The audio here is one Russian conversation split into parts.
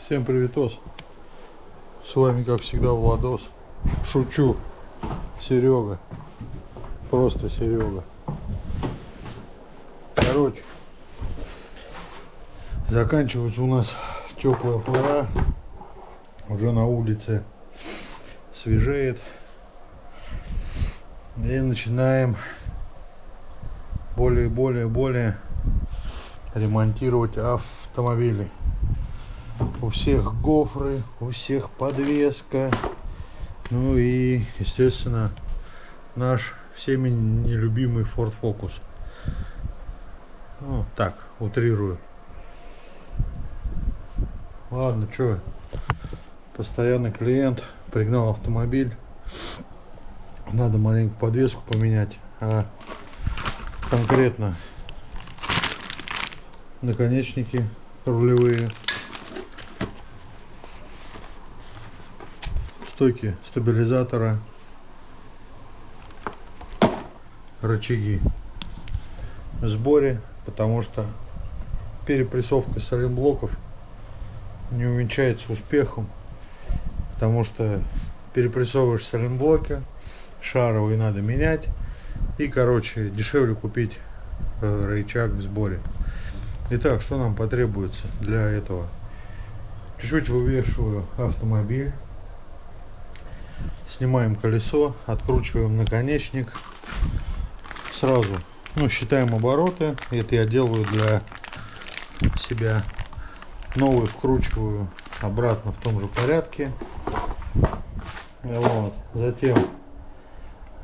Всем приветос. С вами, как всегда, Владос. Шучу. Серега. Просто Серега. Короче, заканчивается у нас теплая пора. Уже на улице свежеет. И начинаем более ремонтировать автомобили. У всех гофры, у всех подвеска. Ну и, естественно, наш всеми нелюбимый Ford Focus. Ну, так, утрирую. Ладно, что, постоянный клиент, пригнал автомобиль. Надо маленько подвеску поменять, а конкретно наконечники рулевые, стойки стабилизатора, рычаги в сборе, потому что перепрессовка сайлентблоков не увенчается успехом, потому что перепрессовываешь сайлентблоки, шаровые надо менять, и, короче, дешевле купить рычаг в сборе. Итак, что нам потребуется для этого? Чуть-чуть вывешиваю автомобиль, снимаем колесо, откручиваем наконечник, сразу, считаем обороты. Это я делаю для себя. Новый вкручиваю обратно в том же порядке. Вот. Затем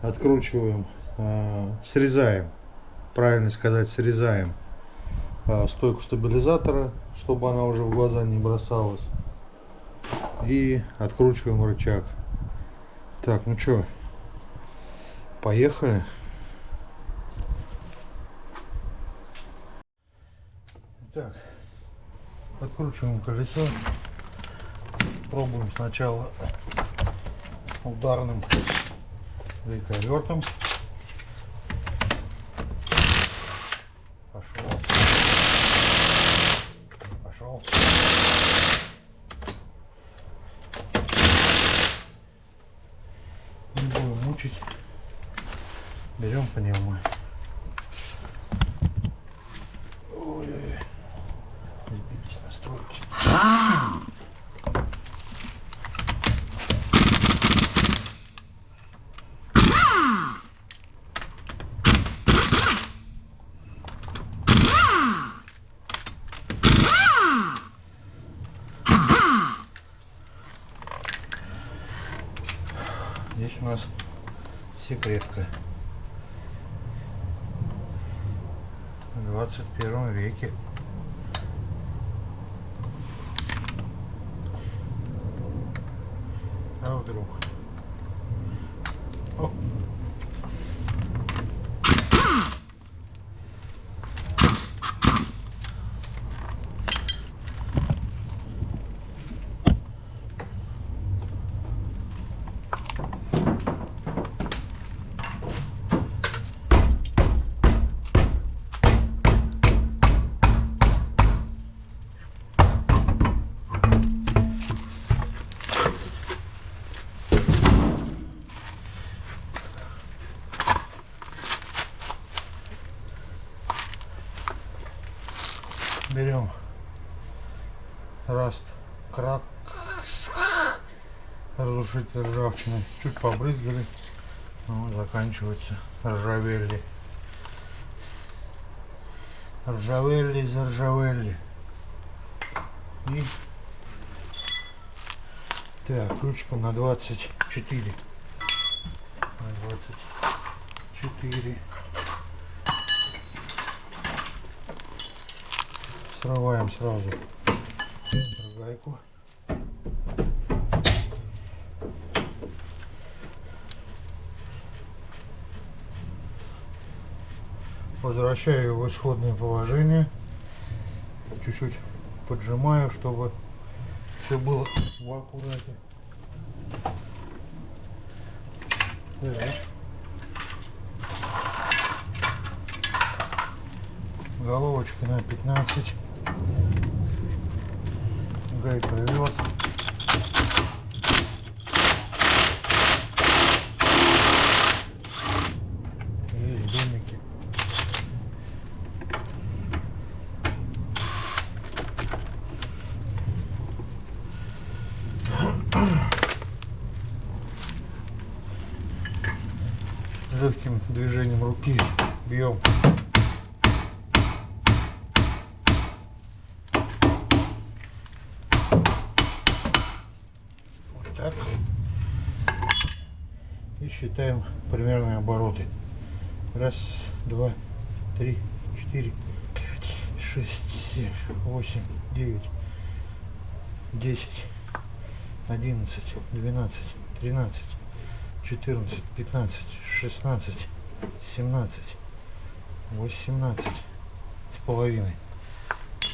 откручиваем, срезаем, правильно сказать, срезаем стойку стабилизатора, чтобы она уже в глаза не бросалась, и откручиваем рычаг. Так, ну что, поехали. Так, откручиваем колесо, пробуем сначала ударным рейковертом. Пошел. Не будем мучить. Берем пневму. Ой-ой-ой. Сбились настройки. Здесь у нас секретка. В 21 веке. А вдруг? О. Берем Раст Кракс, разрушитель ржавчины, чуть побрызгали, заканчивается ржавели. Ржавели, заржавели. И так, ключиком на 24. На 24. Срываем сразу гайку. Возвращаю его в исходное положение. Чуть-чуть поджимаю, чтобы все было в аккурате. Головочка на 15. гайка вез. Есть домики. Легким движением руки бьем. Вот так. И считаем примерные обороты. Раз, два, три, 4, 5, 6, 7, 8, 9, 10, 11, 12, 13, 14, 15, 16, 17, 18 с половиной.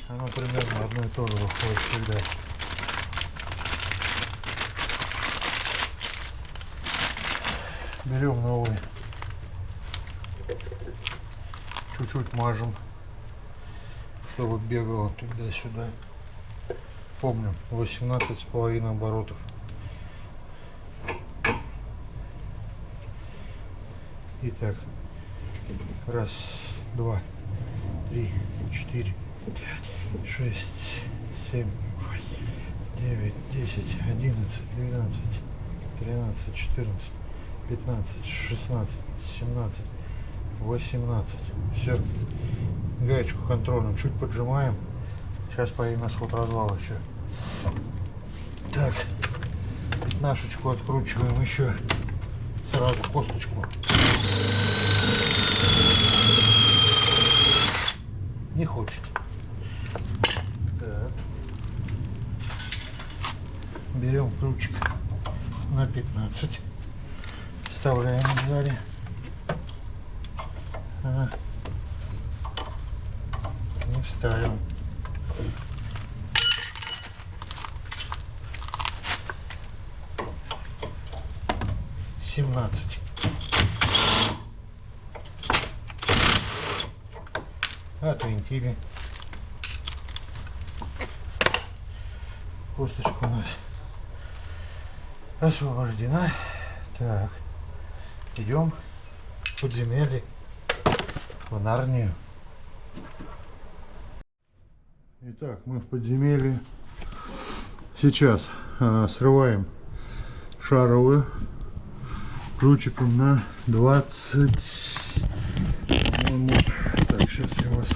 Оно примерно одно и то же выходит всегда. Берем новый. Чуть-чуть мажем, чтобы бегало туда-сюда. Помним, 18,5 оборотов. Итак, раз, два, три, 4, 5, 6, 7, 9, 10, 11, 12, 13, 14, 15, 16, 17, 18. Все. Гаечку контрольную чуть поджимаем. Сейчас поедем на сход развал еще. Так. Пятнашечку откручиваем еще. Сразу косточку. Не хочет. Так. Берем ключик на 15. Вставляем сзади. Не вставим. Семнадцать. Отвинтили. Косточка у нас освобождена. Так, идем в подземелье, в Нарнию. Итак, мы в подземелье. Сейчас срываем шаровую ключиком на 20. Так, сейчас я вас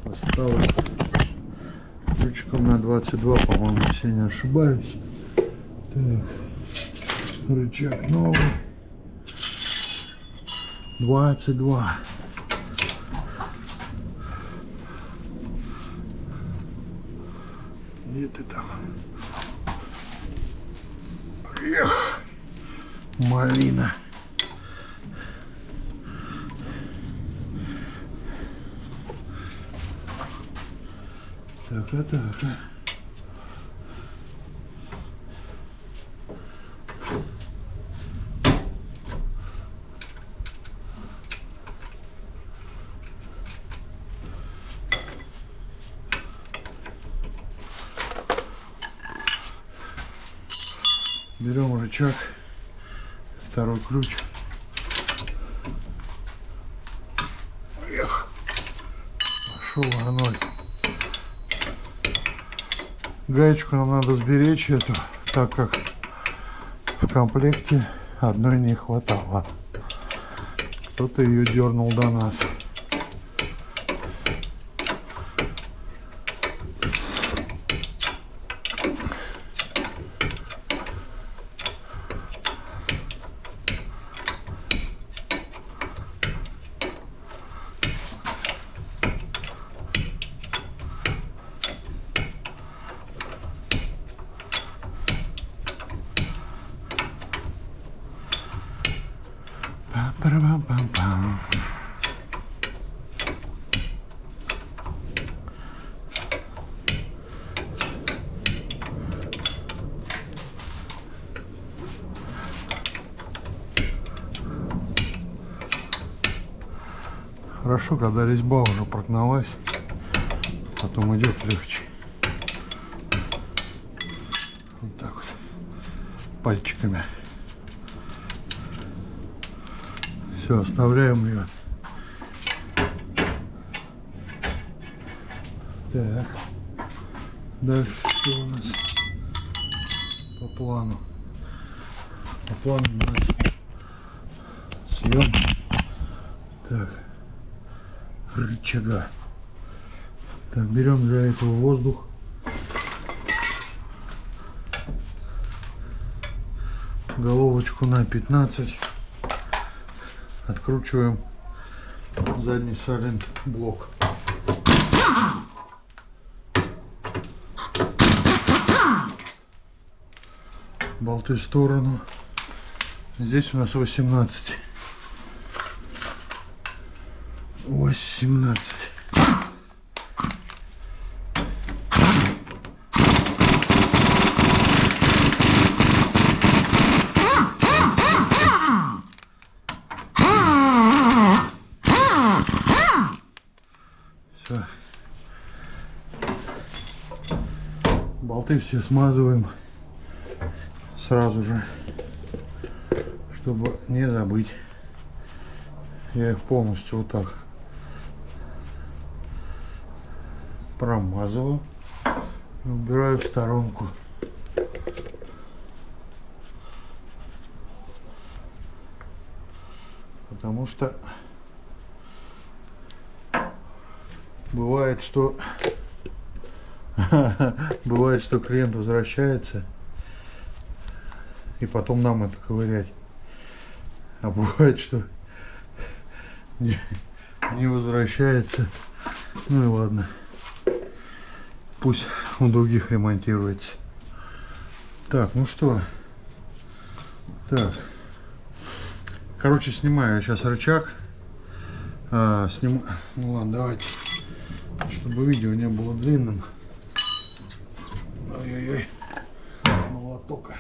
поставлю ключиком на 22, по-моему, если не ошибаюсь. Так, рычаг новый. 22. Где ты там? Эх, малина. Так, так. Берем рычаг, второй ключ. Эх, пошел ноль. Гаечку нам надо сберечь эту, так как в комплекте одной не хватало. Кто-то ее дернул до нас. Пам-пам-пам-пам. Хорошо, когда резьба уже прогналась, потом идет легче. пальчиками. Все, оставляем ее. Так. Дальше что у нас по плану? По плану у нас съем. Так. Рычага. Так, берем для этого воздух. Головочку на 15. Откручиваем задний сайлент блок. Болты в сторону. Здесь у нас 18. 18. Все. Болты все смазываем сразу же, чтобы не забыть. Я их полностью вот так промазываю и убираю в сторонку. Потому что бывает, что клиент возвращается и потом нам это ковырять. А бывает, что не возвращается. Ну и ладно. Пусть у других ремонтируется. Так, ну что? Так. Короче, снимаю сейчас рычаг. Ну ладно, давайте. Чтобы видео не было длинным. Ой-ой-ой. Молоток.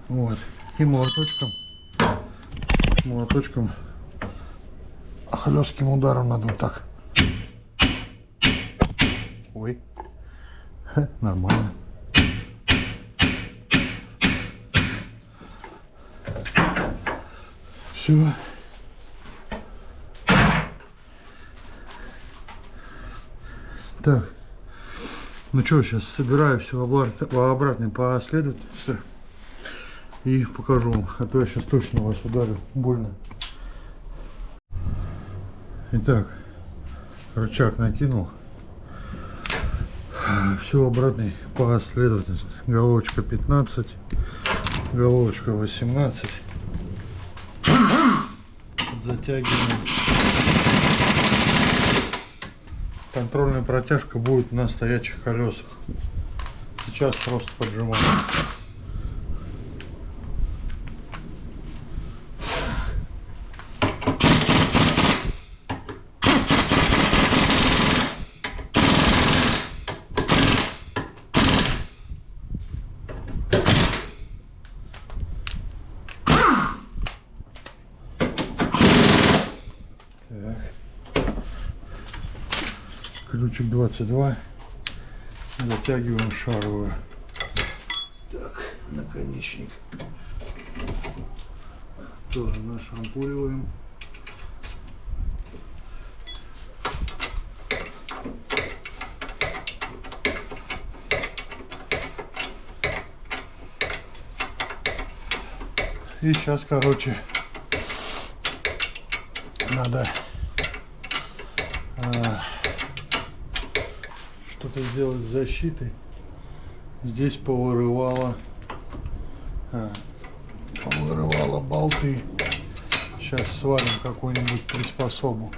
Вот. И молоточком хлестким ударом надо вот так. Ой. Нормально. Все. Так. Ну что, сейчас собираю все в обратной последовательности. И покажу вам, а то я сейчас точно вас ударю больно. Итак, рычаг накинул. Все в обратной последовательности. Головочка 15, головочка 18. Затягиваем. Контрольная протяжка будет на стоячих колесах. Сейчас просто поджимаем. Ключик 22, затягиваем шаровую. Так, наконечник тоже нашампуриваем. И сейчас, короче, надо что-то сделать с защитой. Здесь повырывало болты. Сейчас сварим какую-нибудь приспособу.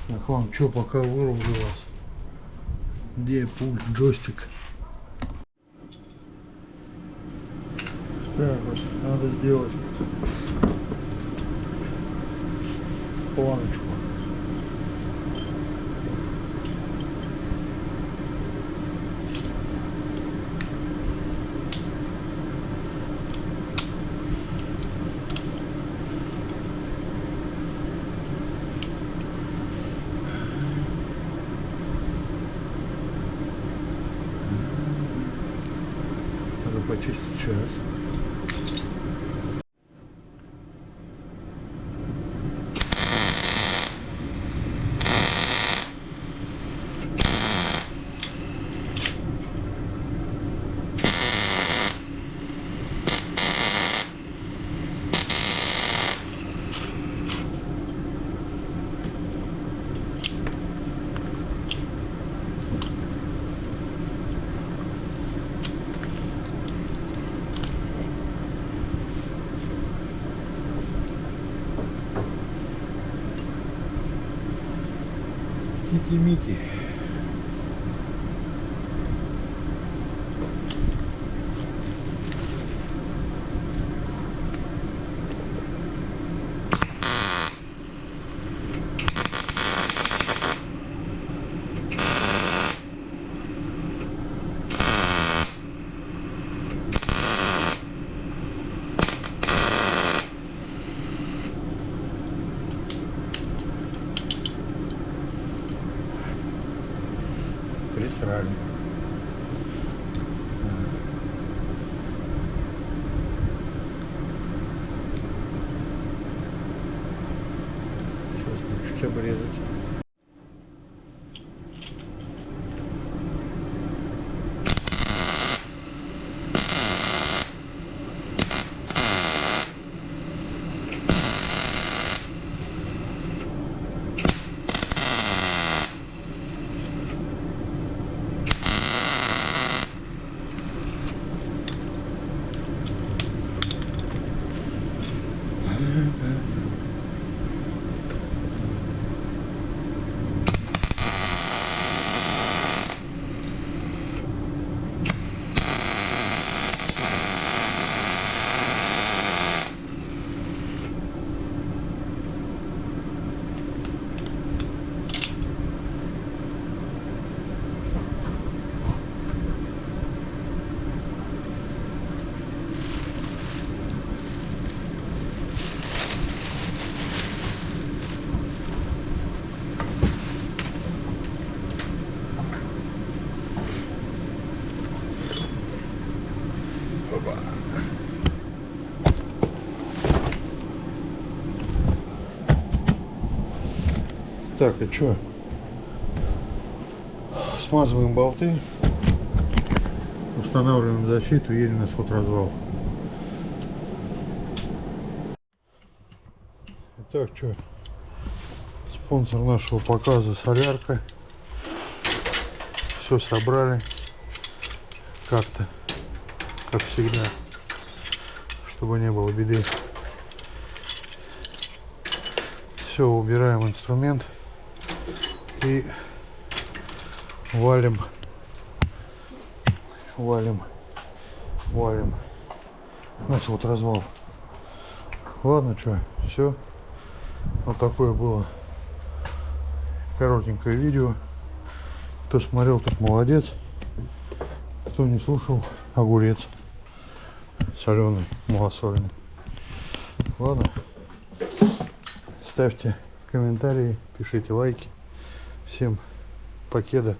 Так, вам что, пока вырубил вас? Где пульт, джойстик? Так вот, надо сделать планочку. Надо почистить еще раз. Тити-мити. Присрали. Сейчас надо чуть обрезать. Так, и что? Смазываем болты, устанавливаем защиту, едем на сход-развал. Итак, что? Спонсор нашего показа — солярка. Все собрали как-то, как всегда, чтобы не было беды. Все, убираем инструмент и валим на сход-развал. Ладно, что, все. Вот такое было коротенькое видео. Кто смотрел, тот молодец. Кто не слушал, огурец соленый, малосольный. Ладно, ставьте комментарии, пишите лайки. Всем покеда.